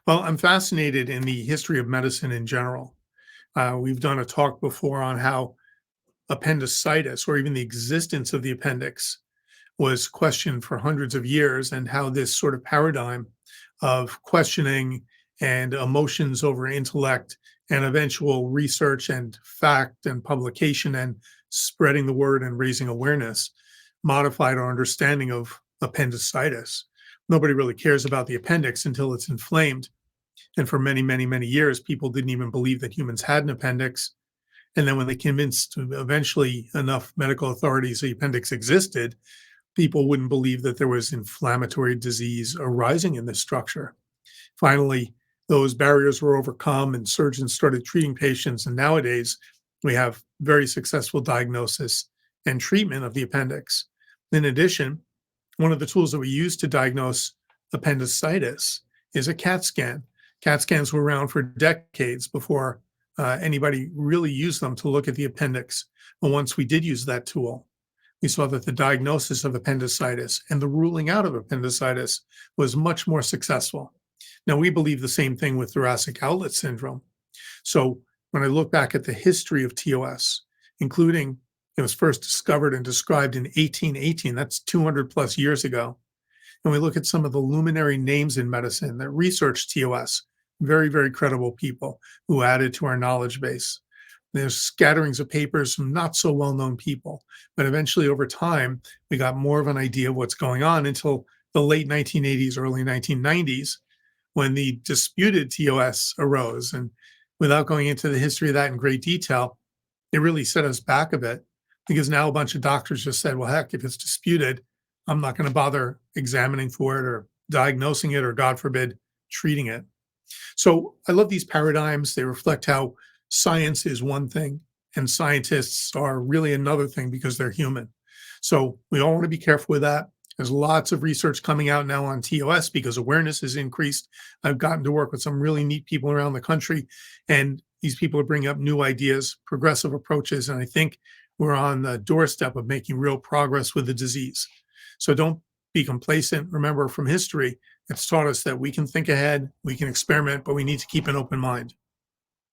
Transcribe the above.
Well, I'm fascinated in the history of medicine in general. We've done a talk before on how appendicitis, or even the existence of the appendix, was questioned for hundreds of years, and how this sort of paradigm of questioning and emotions over intellect and eventual research and fact and publication and spreading the word and raising awareness modified our understanding of appendicitis. Nobody really cares about the appendix until it's inflamed. And for many, many, many years, people didn't even believe that humans had an appendix. And then when they convinced eventually enough medical authorities the appendix existed, people wouldn't believe that there was inflammatory disease arising in this structure. Finally, those barriers were overcome and surgeons started treating patients. And nowadays, we have very successful diagnosis and treatment of the appendix. In addition, one of the tools that we use to diagnose appendicitis is a CAT scan. CAT scans were around for decades before anybody really used them to look at the appendix. But once we did use that tool, we saw that the diagnosis of appendicitis and the ruling out of appendicitis was much more successful. Now, we believe the same thing with thoracic outlet syndrome. So when I look back at the history of TOS, including it was first discovered and described in 1818, that's 200 plus years ago, and we look at some of the luminary names in medicine that researched TOS, very, very credible people who added to our knowledge base. There's scatterings of papers from not so well-known people, but eventually over time, we got more of an idea of what's going on until the late 1980s, early 1990s, when the disputed TOS arose. And without going into the history of that in great detail, it really set us back a bit, because now a bunch of doctors just said, well, heck, if it's disputed, I'm not going to bother examining for it or diagnosing it or, God forbid, treating it. So I love these paradigms. They reflect how science is one thing and scientists are really another thing because they're human. So we all want to be careful with that. There's lots of research coming out now on TOS because awareness has increased. I've gotten to work with some really neat people around the country, and these people are bringing up new ideas, progressive approaches, and I think we're on the doorstep of making real progress with the disease. So don't be complacent. Remember, from history, it's taught us that we can think ahead, we can experiment, but we need to keep an open mind.